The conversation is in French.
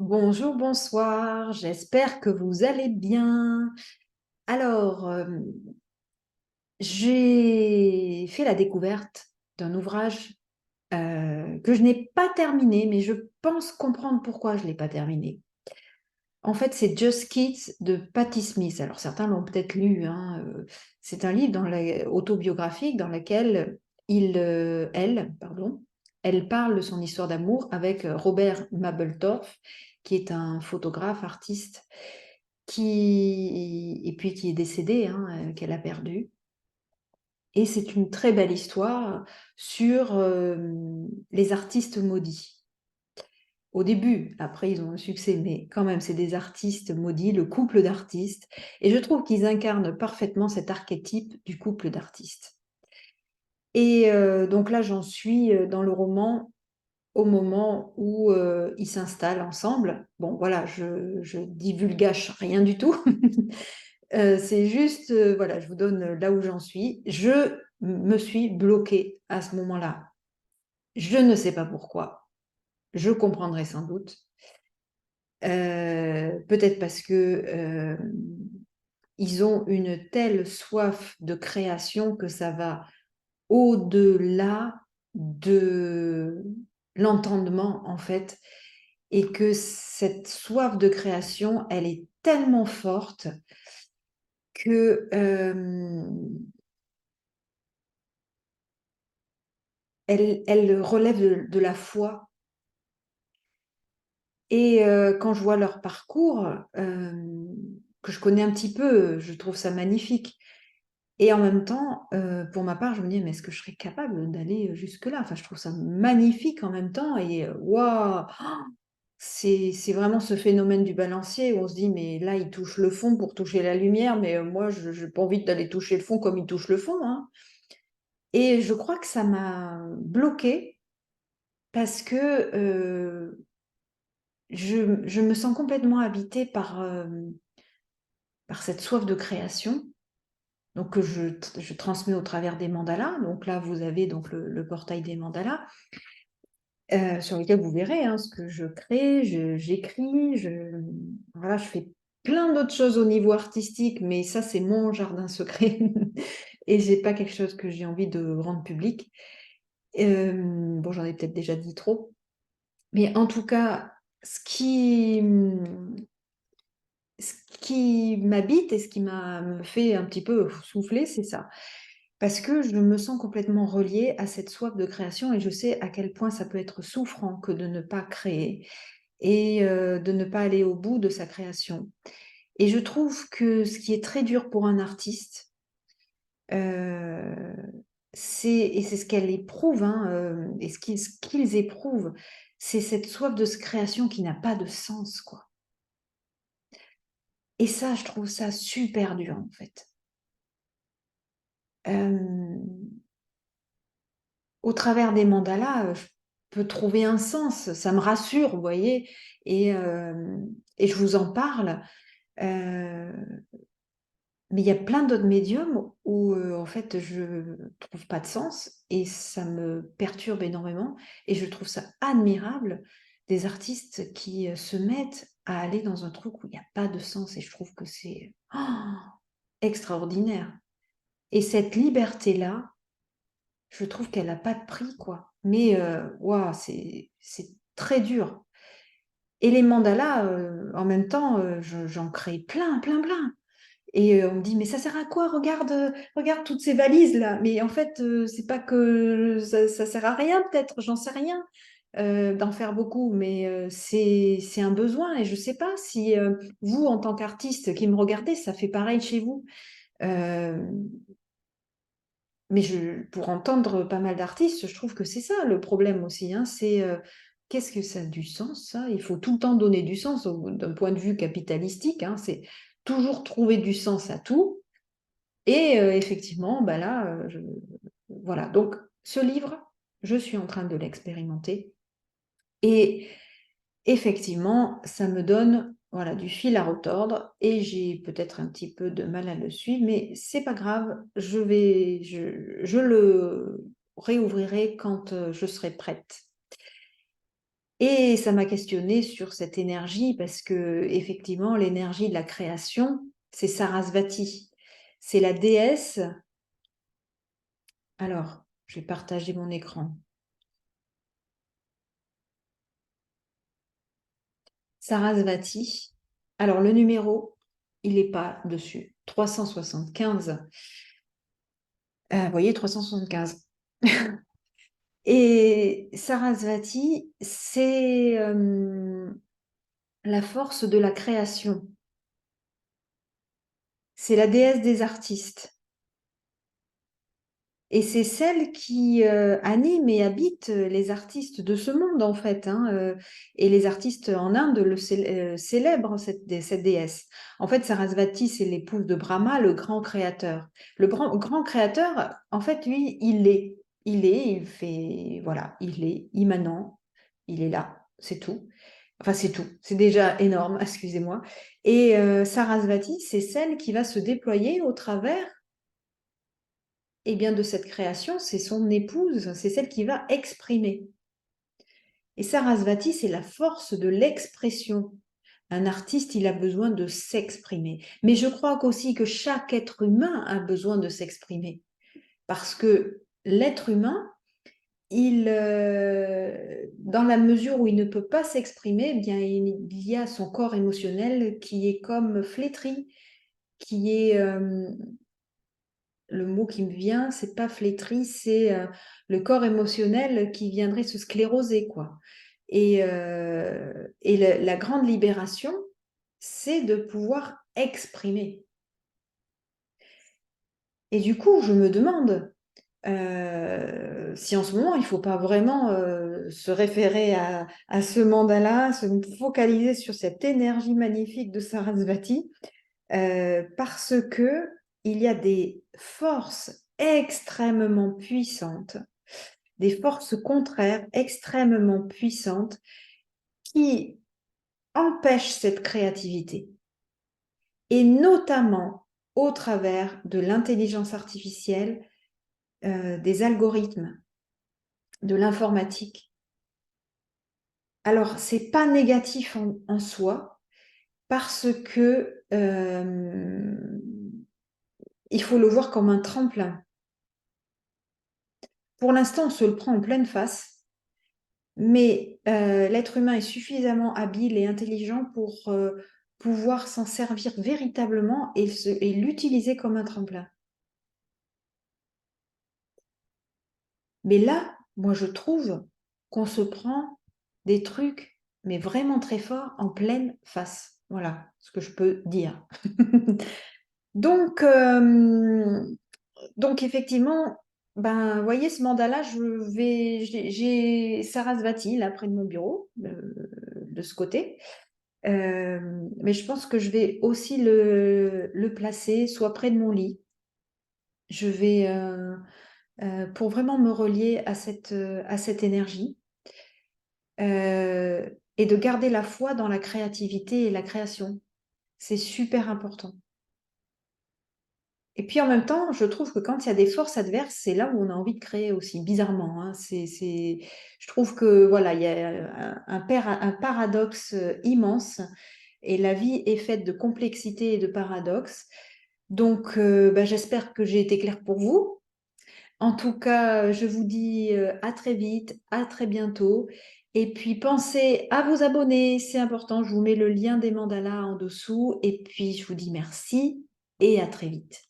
Bonjour, bonsoir, j'espère que vous allez bien. Alors, j'ai fait la découverte d'un ouvrage que je n'ai pas terminé, mais je pense comprendre pourquoi je ne l'ai pas terminé. En fait, c'est Just Kids de Patti Smith. Alors, certains l'ont peut-être lu, hein, c'est un livre autobiographique dans lequel elle parle de son histoire d'amour avec Robert Mapplethorpe, qui est un photographe, artiste, et puis qui est décédé, hein, qu'elle a perdu. Et c'est une très belle histoire sur les artistes maudits. Au début, après ils ont un succès, mais quand même, c'est des artistes maudits, le couple d'artistes. Et je trouve qu'ils incarnent parfaitement cet archétype du couple d'artistes. Et donc là, j'en suis dans le roman au moment où ils s'installent ensemble. Bon, voilà, je divulgage rien du tout. C'est juste, voilà, je vous donne là où j'en suis. Je me suis bloquée à ce moment-là. Je ne sais pas pourquoi. Je comprendrai sans doute. Peut-être parce que ils ont une telle soif de création que ça va au-delà de l'entendement, en fait, et que cette soif de création, elle est tellement forte que elle relève de la foi. Et quand je vois leur parcours, que je connais un petit peu, je trouve ça magnifique. Et en même temps, pour ma part, je me dis: «Mais est-ce que je serais capable d'aller jusque-là?» Enfin, je trouve ça magnifique en même temps et waouh! C'est vraiment ce phénomène du balancier où on se dit: «Mais là, il touche le fond pour toucher la lumière, mais moi, je n'ai pas envie d'aller toucher le fond comme il touche le fond, hein». Et je crois que ça m'a bloquée parce que, je me sens complètement habitée par cette soif de création, donc que je transmets au travers des mandalas. Donc là, vous avez donc le portail des mandalas, sur lequel vous verrez, hein, ce que je crée, j'écris, voilà, je fais plein d'autres choses au niveau artistique, mais ça, c'est mon jardin secret et j'ai pas quelque chose que j'ai envie de rendre public. Bon, j'en ai peut-être déjà dit trop, mais en tout cas, ce qui, mmh ce qui m'habite et ce qui me fait un petit peu souffler, c'est ça. Parce que je me sens complètement reliée à cette soif de création et je sais à quel point ça peut être souffrant que de ne pas créer et de ne pas aller au bout de sa création. Et je trouve que ce qui est très dur pour un artiste, heu, c'est ce qu'elle éprouve, hein, et ce qu'ils éprouvent, c'est cette soif de création qui n'a pas de sens, quoi. Et ça, je trouve ça super dur, en fait. Hem, Au travers des mandalas, je peux trouver un sens, ça me rassure, vous voyez? Et je vous en parle, heu, mais il y a plein d'autres médiums où, en fait, je trouve pas de sens et ça me perturbe énormément et je trouve ça admirable des artistes qui, se mettent à aller dans un truc où il y a pas de sens et je trouve que c'est extraordinaire et cette liberté-là, je trouve qu'elle a pas de prix, quoi. Mais waouh, c'est très dur et les mandalas, en même temps, j'en crée plein, plein, plein et on me dit: «Mais ça sert à quoi? Regarde toutes ces valises-là». Mais en fait, c'est pas que ça sert à rien peut-être, j'en sais rien, d'en faire beaucoup, mais c'est un besoin et je sais pas si, vous, en tant qu'artiste qui me regardez, ça fait pareil chez vous. Hem Mais pour entendre pas mal d'artistes, je trouve que c'est ça le problème aussi, hein, c'est, qu'est-ce que ça a du sens ça? Il faut tout le temps donner du sens d'un point de vue capitalistique, hein, c'est toujours trouver du sens à tout et effectivement, bah, là, voilà donc ce livre, je suis en train de l'expérimenter et effectivement, ça me donne, voilà, du fil à retordre et j'ai peut-être un petit peu de mal à le suivre, mais c'est pas grave, je le réouvrirai quand, je serai prête. Et ça m'a questionnée sur cette énergie parce que effectivement, l'énergie de la création, c'est Sarasvati. C'est la déesse. Alors, je vais partager mon écran. Sarasvati. Alors, le numéro, il n'est pas dessus. 375. Vous voyez, 375. Et Sarasvati, c'est la force de la création. C'est la déesse des artistes. Et c'est celle qui anime et habite les artistes de ce monde, en fait. Hein, et les artistes en Inde célèbrent cette déesse. En fait, Sarasvati, c'est l'épouse de Brahma, le grand créateur. Le grand créateur, en fait, lui, il fait, voilà, il est immanent, il est là, c'est tout. Enfin, c'est tout, c'est déjà énorme, excusez-moi. Et Sarasvati, c'est celle qui va se déployer au travers bien, de cette création, c'est son épouse, c'est celle qui va exprimer. Et Sarasvati, c'est la force de l'expression. Un artiste, il a besoin de s'exprimer. Mais je crois aussi que chaque être humain a besoin de s'exprimer. Parce que l'être humain, dans la mesure où il ne peut pas s'exprimer, bien, il y a son corps émotionnel qui est comme flétri, qui est le mot qui me vient, c'est pas flétri, c'est le corps émotionnel qui viendrait se scléroser, quoi. Et la grande libération, c'est de pouvoir exprimer. Et du coup, je me demande si en ce moment, il ne faut pas vraiment se référer à ce mandala, se focaliser sur cette énergie magnifique de Sarasvati, parce que il y a des forces extrêmement puissantes, des forces contraires extrêmement puissantes qui empêchent cette créativité, et notamment au travers de l'intelligence artificielle, des algorithmes, de l'informatique. Alors, c'est pas négatif en soi, parce que il faut le voir comme un tremplin. Pour l'instant, on se le prend en pleine face, mais l'être humain est suffisamment habile et intelligent pour pouvoir s'en servir véritablement et l'utiliser comme un tremplin. Mais là, moi, je trouve qu'on se prend des trucs, mais vraiment très forts, en pleine face. Voilà ce que je peux dire. Donc, effectivement, ben, vous voyez, ce mandala, j'ai Sarasvati là près de mon bureau, de ce côté. Mais je pense que je vais aussi le placer soit près de mon lit. Je vais, pour vraiment me relier à cette énergie, et de garder la foi dans la créativité et la création. C'est super important. Et puis en même temps, je trouve que quand il y a des forces adverses, c'est là où on a envie de créer aussi, bizarrement. Hein. Je trouve que voilà, il y a un paradoxe immense, et la vie est faite de complexité et de paradoxes. Donc, bah, j'espère que j'ai été claire pour vous. En tout cas, je vous dis à très vite, à très bientôt. Et puis pensez à vous abonner, c'est important. Je vous mets le lien des mandalas en dessous. Et puis je vous dis merci et à très vite.